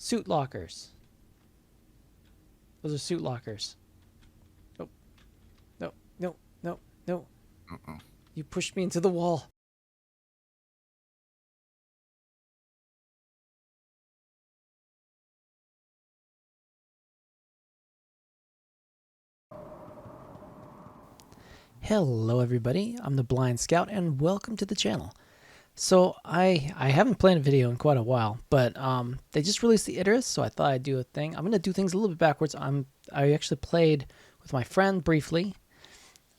Suit lockers. Those are suit lockers. Oh, no, no, no, no. Uh-oh. You pushed me into the wall. Hello everybody, I'm the Blind Scout and welcome to the channel. So I haven't played a video in quite a while, but they just released the Idris, so I thought I'd do a thing. I'm going to do things a little bit backwards. I actually played with my friend briefly,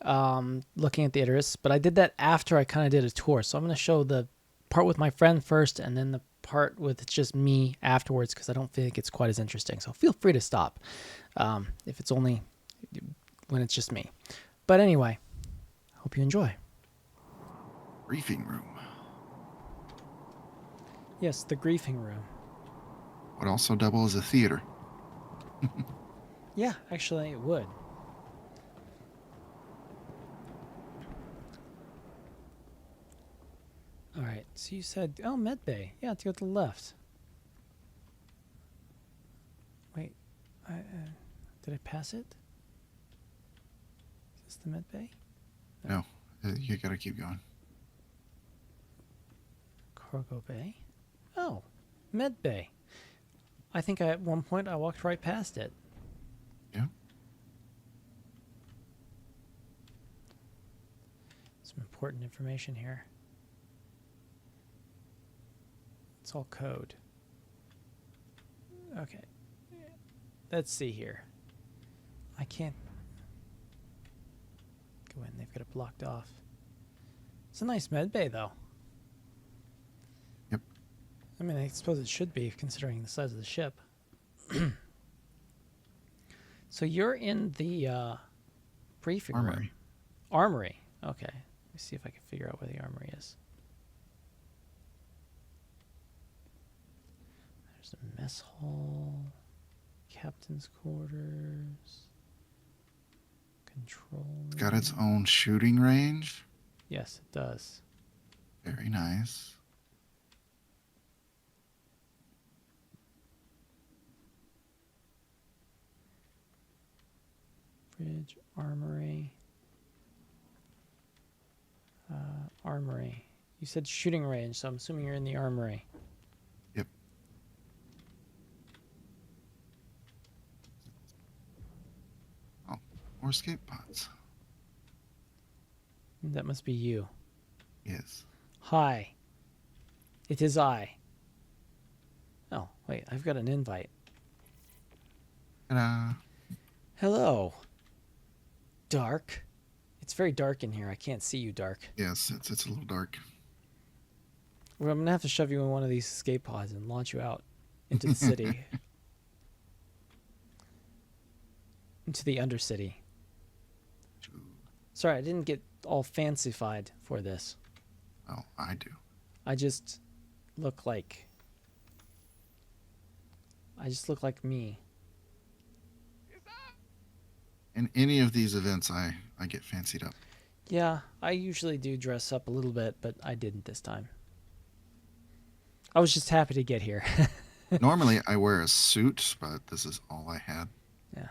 looking at the Idris, but I did that after I kind of did a tour. So I'm going to show the part with my friend first and then the part with just me afterwards because I don't think it's quite as interesting. So feel free to stop if it's only when it's just me. But anyway, hope you enjoy. Briefing room. Yes, the griefing room. Would also double as a theater. Yeah, actually it would. Alright, so you said, oh, medbay. Yeah, to go to the left. Wait, did I pass it? Is this the medbay? No, you gotta keep going. Cargo bay? Oh, medbay. I think at one point I walked right past it. Yeah. Some important information here. It's all code. Okay. Let's see here. I can't go in. They've got it blocked off. It's a nice med bay, though. Yep. I mean, I suppose it should be, considering the size of the ship. So you're in the briefing room. Armory. Armory. Okay. Let me see if I can figure out where the armory is. There's a mess hall. Captain's quarters. Control room. It's got its own shooting range. Yes, it does. Very nice. Bridge, armory. Armory. You said shooting range, so I'm assuming you're in the armory. Yep. Oh, more escape pods. That must be you. Yes. Hi. It is I. Oh, wait, I've got an invite. Ta-da. Hello. Dark. It's very dark in here. I can't see you, Dark. Yes, it's a little dark. Well, I'm going to have to shove you in one of these escape pods and launch you out into the city. Into the Undercity. Sorry, I didn't get all fancified for this. Oh, I do. I just look like me. In any of these events, I get fancied up. Yeah, I usually do dress up a little bit, but I didn't this time. I was just happy to get here. Normally, I wear a suit, but this is all I had. Yeah.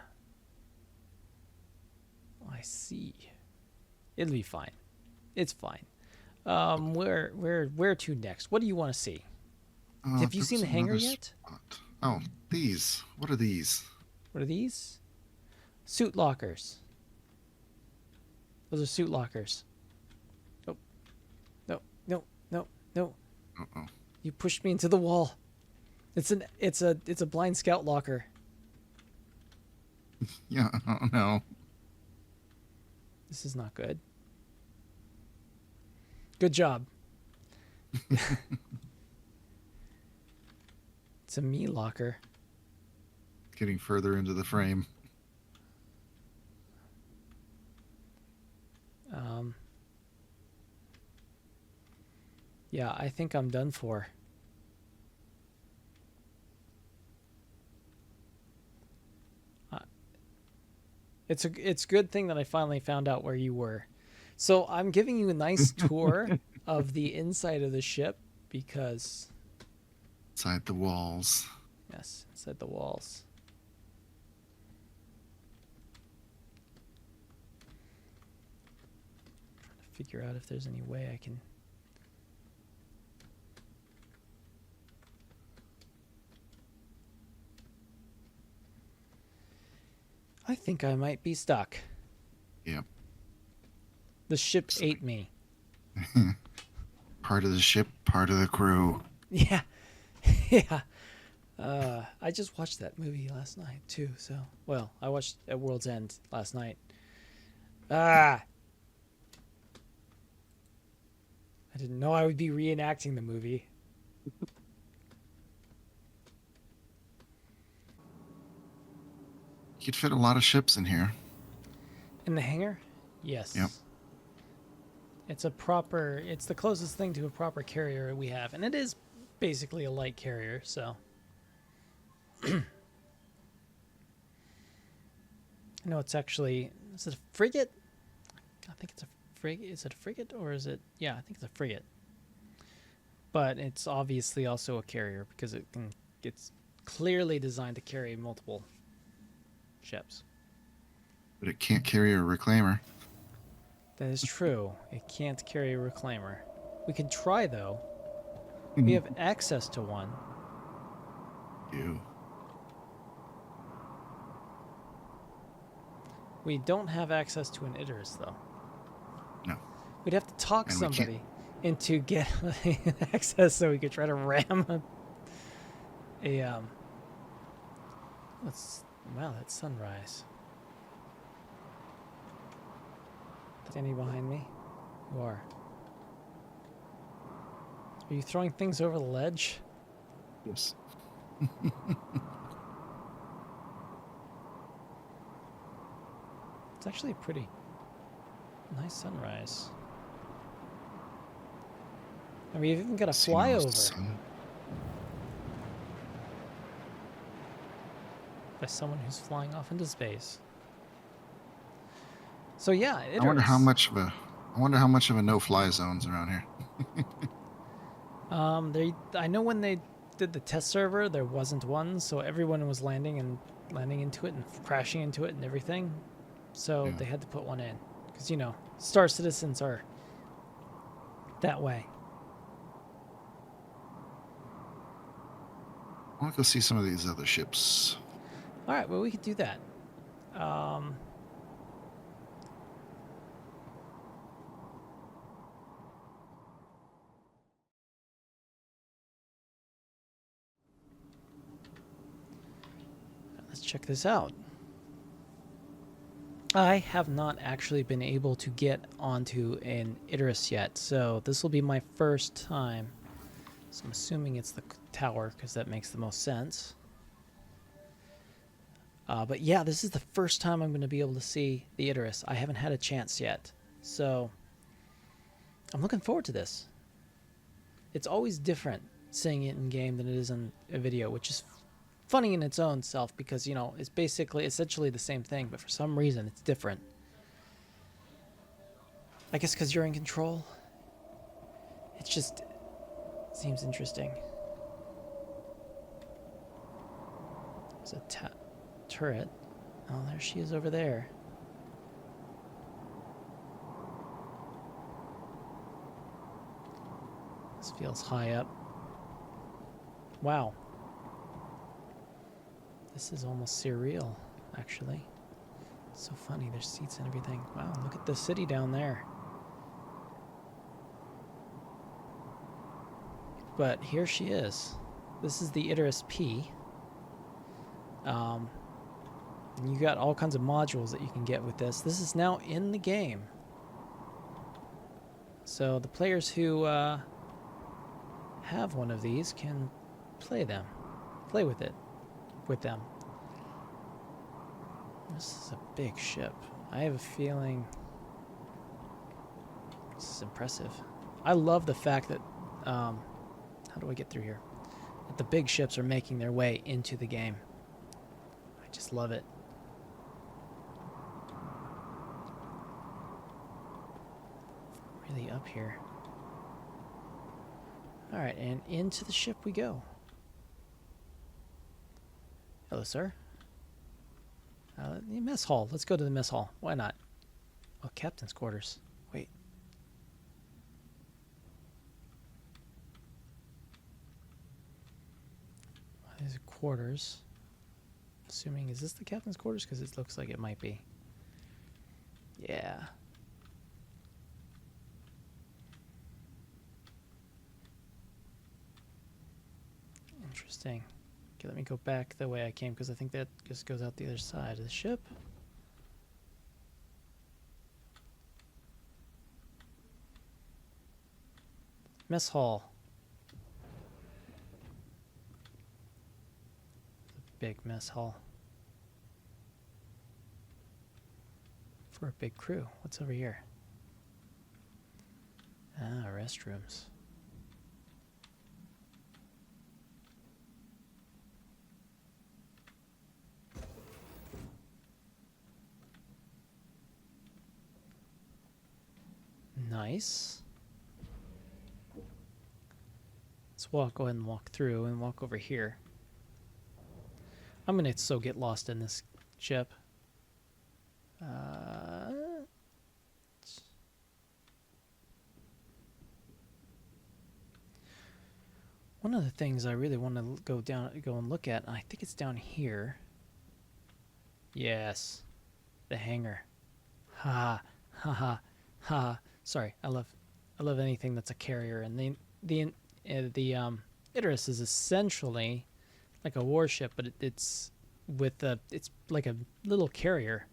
I see. It'll be fine. It's fine. Where to next? What do you want to see? Have you seen the hangar yet? Spot. Oh, these. What are these? What are these? Suit lockers. Those are suit lockers. Oh. No, no, no, no. Uh-oh. You pushed me into the wall. It's a blind scout locker. Yeah, oh no. This is not good. Good job. It's a me locker. Getting further into the frame. Yeah, I think I'm done for. It's a good thing that I finally found out where you were. So I'm giving you a nice tour of the inside of the ship because Inside the walls. Yes, inside the walls. Trying to figure out if there's any way I can. I think I might be stuck. Yep. The ship So, ate me. part of the ship, part of the crew. Yeah. Yeah. I just watched that movie last night too. So, well, I watched At World's End last night. Ah, I didn't know I would be reenacting the movie. You could fit a lot of ships in here. In the hangar? Yep. Yes. It's a proper. It's the closest thing to a proper carrier we have, and it is basically a light carrier. So. No, it's actually. Is it a frigate? I think it's a frigate. Is it a frigate or is it? Yeah, I think it's a frigate. But it's obviously also a carrier because it can. It's clearly designed to carry multiple ships. But it can't carry a reclaimer. That is true. It can't carry a reclaimer. We could try though. We have access to one. You. We don't have access to an Idris though. No. We'd have to talk And somebody into get access so we could try to ram wow, that's sunrise. Is any behind me? You are. Are you throwing things over the ledge? Yes. It's actually a pretty nice sunrise. And we've even got a flyover by someone who's flying off into space. So yeah, I wonder how much of a no-fly zone's around here. I know when they did the test server, there wasn't one, so everyone was landing into it and crashing into it and everything. So Yeah. they had to put one in because Star Citizens are that way. I want to go see some of these other ships. All right, well we could do that. Let's check this out. I have not actually been able to get onto an Idris yet, so this will be my first time. So I'm assuming it's the tower because that makes the most sense. But yeah, this is the first time I'm going to be able to see the Idris. I haven't had a chance yet, so I'm looking forward to this. It's always different seeing it in game than it is in a video, which is funny in its own self because it's essentially the same thing, but for some reason it's different. I guess because you're in control. It just seems interesting. There's a turret. Oh, there she is over there. This feels high up. Wow. This is almost surreal, actually. It's so funny. There's seats and everything. Wow, look at the city down there. But here she is. This is the Idris P. And you got all kinds of modules that you can get with this. This is now in the game. So the players who have one of these can play with them. This is a big ship. I have a feeling this is impressive. I love the fact that how do I get through here? That the big ships are making their way into the game. I just love it. Really up here. All right, and into the ship we go. Hello, sir. The mess hall. Let's go to the mess hall. Why not? Oh, captain's quarters. Wait. These are quarters. Assuming, is this the captain's quarters? Because it looks like it might be. Yeah. Interesting. Okay, let me go back the way I came because I think that just goes out the other side of the ship. Mess hall. The big mess hall. For a big crew. What's over here? Ah, restrooms. Nice. Let's go ahead and walk through and walk over here. I'm gonna so get lost in this ship. One of the things I really want to go and look at, I think it's down here. Yes, the hangar. Ha ha ha ha. Sorry, I love anything that's a carrier, and the Idris is essentially like a warship, but it's like a little carrier,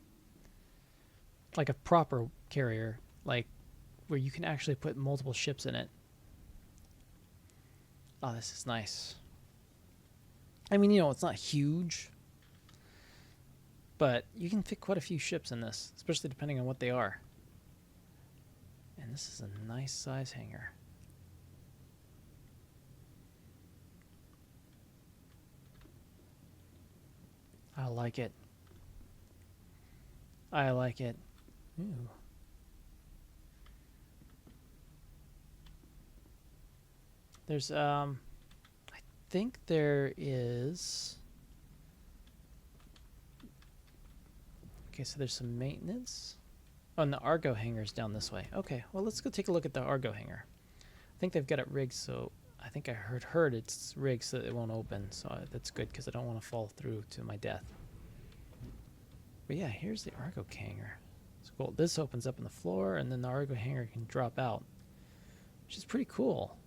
like a proper carrier, like where you can actually put multiple ships in it. Oh, this is nice. I mean, it's not huge, but you can fit quite a few ships in this, especially depending on what they are. And this is a nice size hangar. I like it. I like it. Ooh. There's I think there is. Okay, so there's some maintenance. Oh, and the Argo hangar's down this way. Okay, well, let's go take a look at the Argo hangar. I think they've got it rigged, so I think I heard it's rigged so that it won't open. So that's good because I don't want to fall through to my death. But yeah, here's the Argo hangar. So cool. This opens up in the floor, and then the Argo hangar can drop out, which is pretty cool.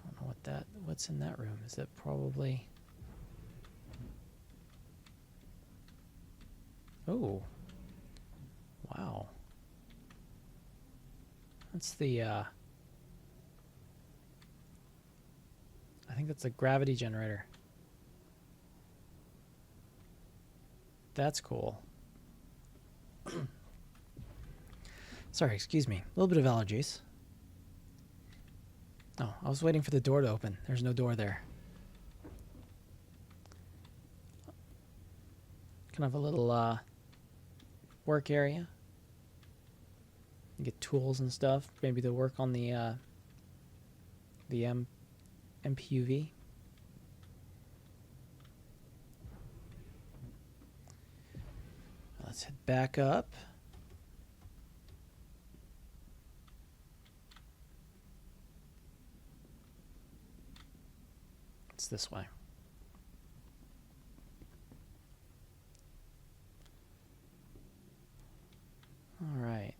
I don't know what's in that room. Is that probably... Oh. Wow. That's the, I think that's a gravity generator. That's cool. Sorry, excuse me. A little bit of allergies. Oh, I was waiting for the door to open. There's no door there. Kind of a little, work area. You get tools and stuff, maybe to work on the MPUV. Let's head back up. It's this way. All right.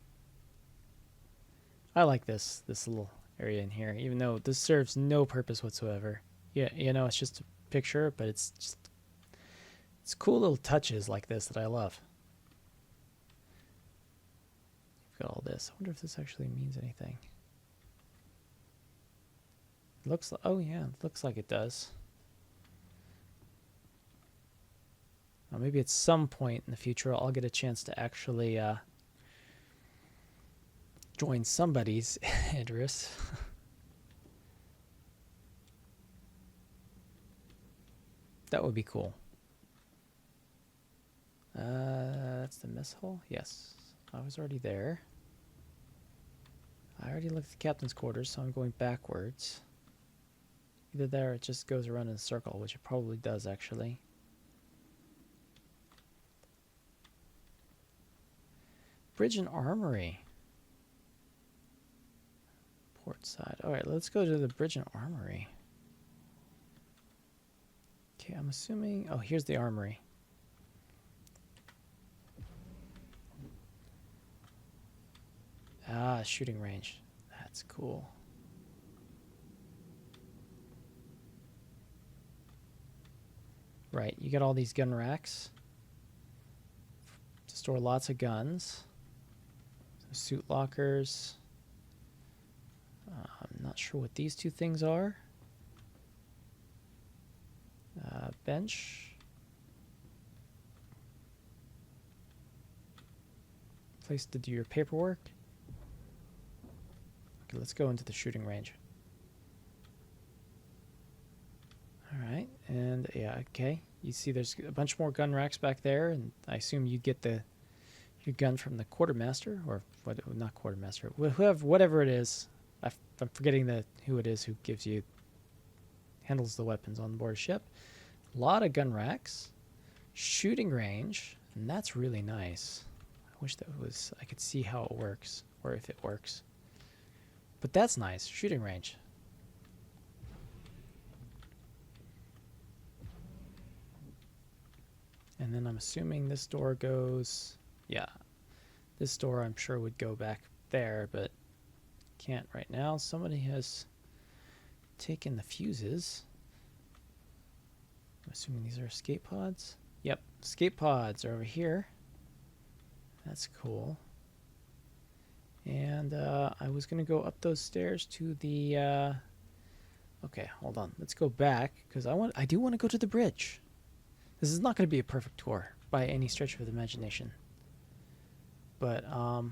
I like this little area in here, even though this serves no purpose whatsoever. Yeah, it's just a picture, but it's cool little touches like this that I love. You've got all this. I wonder if this actually means anything. It looks like, oh yeah, it looks like it does. Well, maybe at some point in the future I'll get a chance to actually join somebody's Idris. That would be cool. That's the mess hall? Yes. I was already there. I already looked at the captain's quarters, so I'm going backwards. Either there or it just goes around in a circle, which it probably does, actually. Bridge and Armory. Port side. Alright, let's go to the Bridge and Armory. Okay, I'm assuming... Oh, here's the armory. Ah, shooting range. That's cool. Right, you got all these gun racks to store lots of guns. Some suit lockers. I'm not sure what these two things are. Bench. Place to do your paperwork. Okay, let's go into the shooting range. Alright, and yeah, okay. You see there's a bunch more gun racks back there, and I assume you get your gun from the quartermaster, or what? Not quartermaster, whatever it is. I'm forgetting who it is who handles the weapons on board ship. A lot of gun racks, shooting range, and that's really nice. I wish I could see how it works, or if it works. But that's nice, shooting range. And then I'm assuming this door goes... Yeah, this door I'm sure would go back there, but can't right now. Somebody has taken the fuses. I'm assuming these are escape pods. Yep, escape pods are over here. That's cool. And I was going to go up those stairs to the... Okay, hold on. Let's go back, because I do want to go to the bridge. This is not going to be a perfect tour by any stretch of the imagination. But I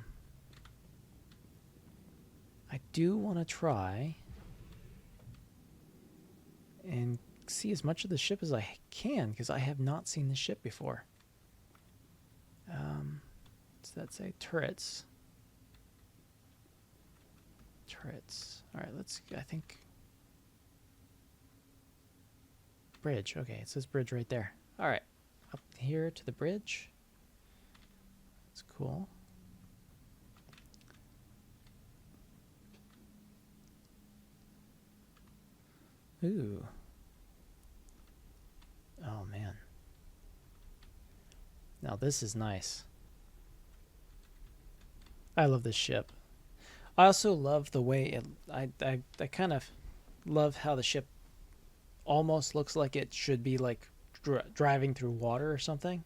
do want to try and see as much of the ship as I can, because I have not seen the ship before. Does that say turrets? Turrets. Alright, I think... Bridge. Okay, it says bridge right there. Alright, up here to the bridge. That's cool. Ooh. Oh, man. Now this is nice. I love this ship. I also love the way I kind of love how the ship almost looks like it should be like driving through water or something.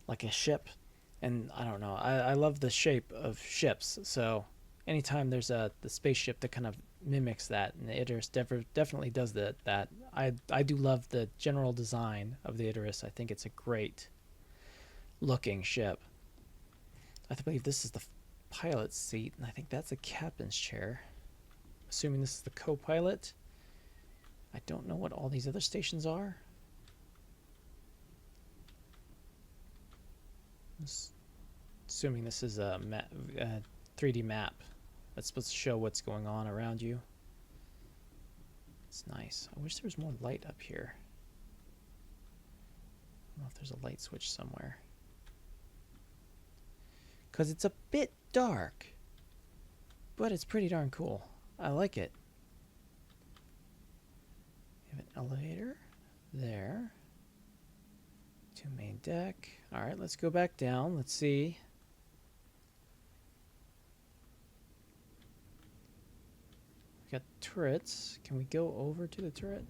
Like a ship. And I don't know. I love the shape of ships. So anytime there's the spaceship that kind of mimics that, and the Idris definitely does that. I do love the general design of the Idris. I think it's a great looking ship. I believe this is the pilot's seat, and I think that's the captain's chair. Assuming this is the co-pilot. I don't know what all these other stations are. Assuming this is a 3D map that's supposed to show what's going on around you. It's nice. I wish there was more light up here. I don't know if there's a light switch somewhere. Because it's a bit dark. But it's pretty darn cool. I like it. We have an elevator there. To main deck. Alright, let's go back down. Let's see. We got turrets. Can we go over to the turret?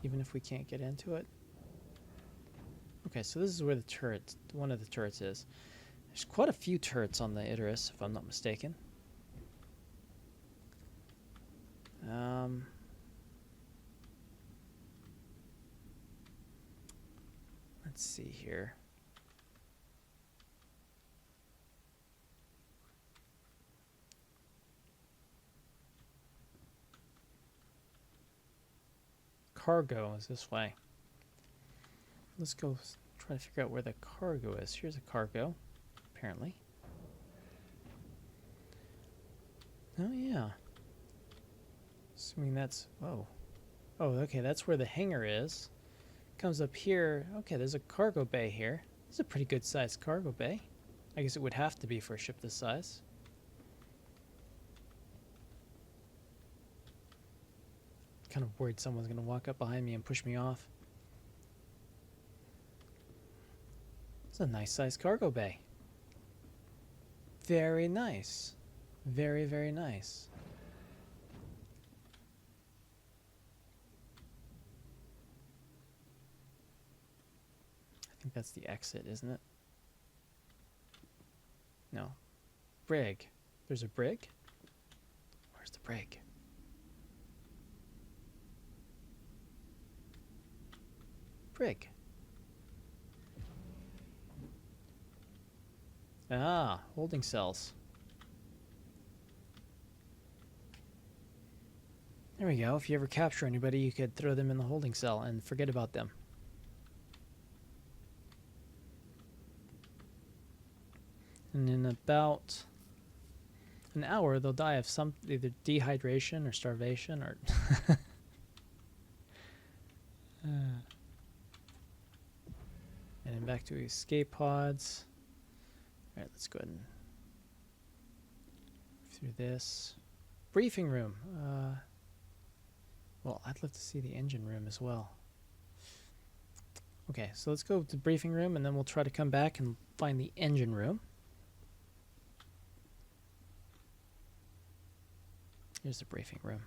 Even if we can't get into it? Okay, so this is where one of the turrets is. There's quite a few turrets on the Idris, if I'm not mistaken. Let's see here. Cargo is this way. Let's go try to figure out where the cargo is. Here's a cargo, apparently. Oh, yeah. Assuming that's... Whoa. Oh, okay, that's where the hangar is. Comes up here. Okay, there's a cargo bay here. It's a pretty good sized cargo bay. I guess it would have to be for a ship this size. Kind of worried someone's going to walk up behind me and push me off. It's a nice sized cargo bay. Very nice. Very, very nice. I think that's the exit, isn't it? No. Brig. There's a brig? Where's the brig? Brig. Ah, holding cells. There we go. If you ever capture anybody, you could throw them in the holding cell and forget about them. And in about an hour, they'll die of some either dehydration or starvation or. And then back to escape pods. All right, let's go ahead and through this briefing room. Well, I'd love to see the engine room as well. Okay, so let's go to the briefing room, and then we'll try to come back and find the engine room. Here's the briefing room.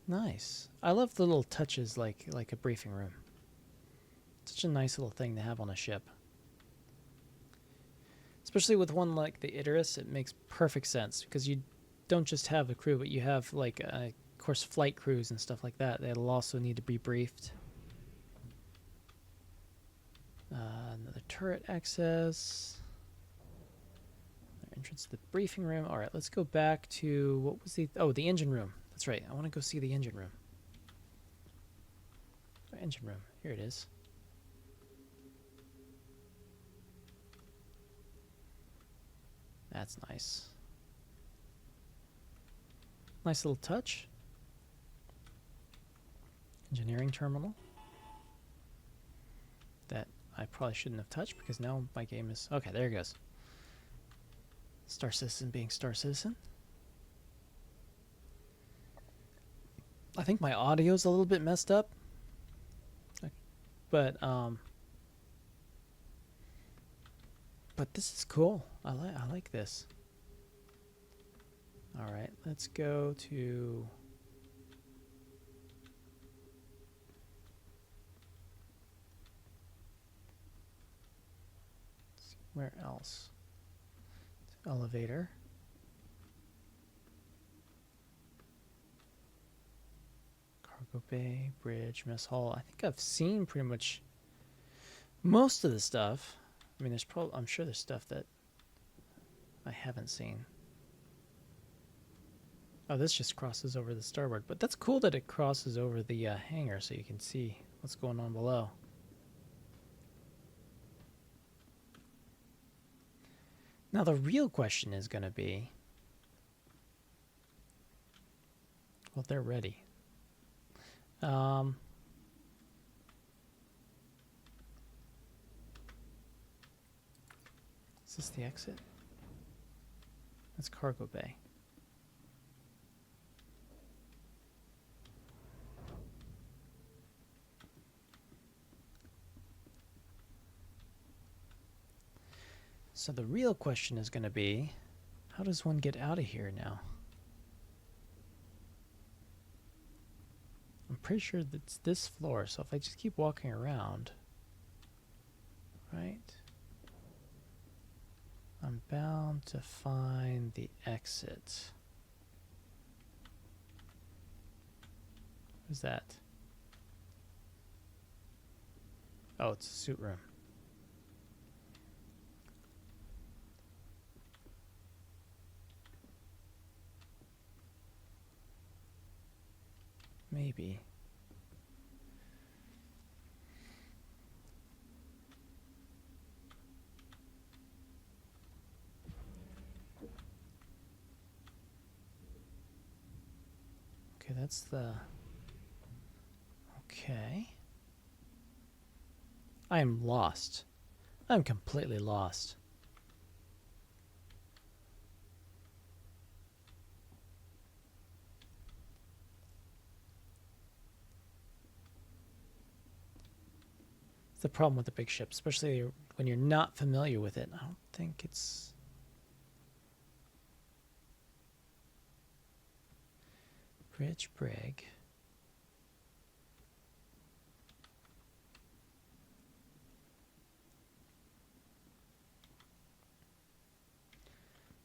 Nice. I love the little touches like a briefing room. Such a nice little thing to have on a ship. Especially with one like the Idris, it makes perfect sense because you don't just have a crew, but you have like, of course, flight crews and stuff like that. That'll also need to be briefed. Another turret access. Another entrance to the briefing room. All right, let's go back to what was the engine room. That's right. I want to go see the engine room. Engine room. Here it is. That's nice. Nice little touch. Engineering terminal. That I probably shouldn't have touched because now my game is... Okay, there it goes. Star Citizen being Star Citizen. I think my audio's a little bit messed up. But this is cool. I like this. All right, let's go to where else? Elevator. Cargo bay, bridge, mess hall. I think I've seen pretty much most of the stuff. I mean, I'm sure there's stuff that I haven't seen. Oh, this just crosses over the starboard, but that's cool that it crosses over the hangar so you can see what's going on below. Now the real question is going to be, well, they're ready. Is this the exit? That's cargo bay. So the real question is going to be, how does one get out of here now? I'm pretty sure that's this floor, so if I just keep walking around, right? I'm bound to find the exit. What's that? Oh, it's a suit room. Maybe. Okay, that's the... Okay. I am lost. I'm completely lost. It's the problem with the big ship, especially when you're not familiar with it. I don't think it's... Bridge Brig.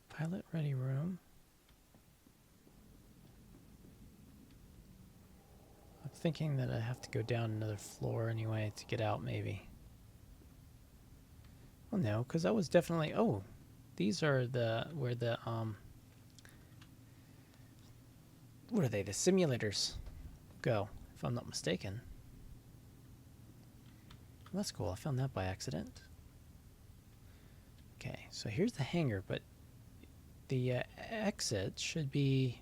Pilot ready room. I'm thinking that I have to go down another floor anyway to get out, maybe. Well, no, because I was definitely... Oh, these are the... where the... What are they? The simulators go, if I'm not mistaken. Well, that's cool. I found that by accident. Okay, so here's the hangar, but the exit should be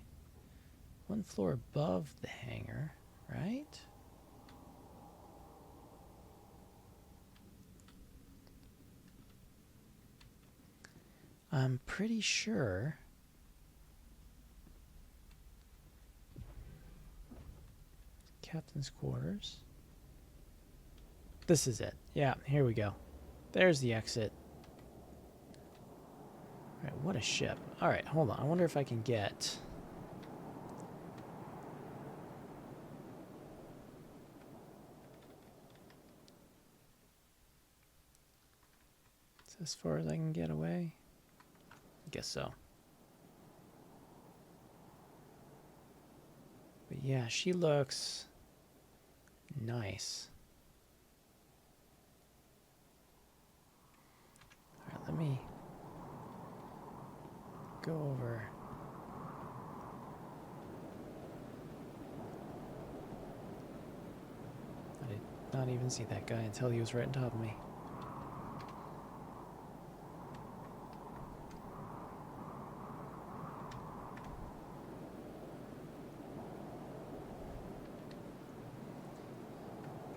one floor above the hangar, right? I'm pretty sure. Captain's quarters. This is it. Yeah, here we go. There's the exit. Alright, what a ship. Alright, hold on. I wonder if I can get... Is this as far as I can get away? I guess so. But yeah, she looks nice. Alright, let me go over. I did not even see that guy until he was right on top of me.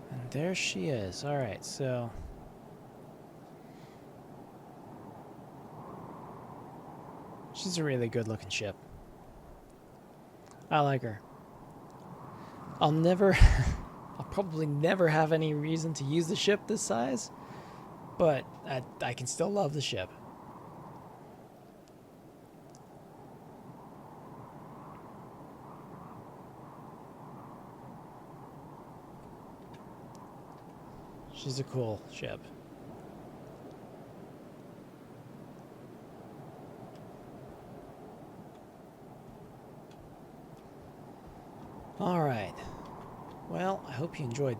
And there she is. Alright, so... She's a really good looking ship. I like her. I'll probably never have any reason to use the ship this size, but I can still love the ship. She's a cool ship. All right. Well, I hope you enjoyed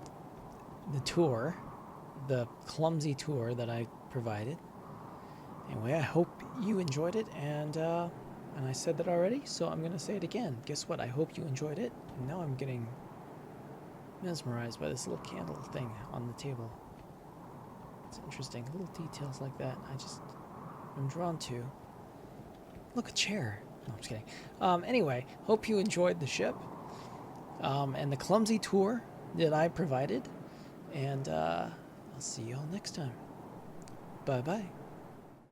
the tour, the clumsy tour that I provided. Anyway, I hope you enjoyed it, and I said that already, so I'm gonna say it again. Guess what? I hope you enjoyed it. And now I'm getting mesmerized by this little candle thing on the table. It's interesting, little details like that. I'm drawn to. Look, a chair. No, I'm just kidding. Anyway, hope you enjoyed the ship. And the clumsy tour that I provided. And I'll see you all next time. Bye-bye.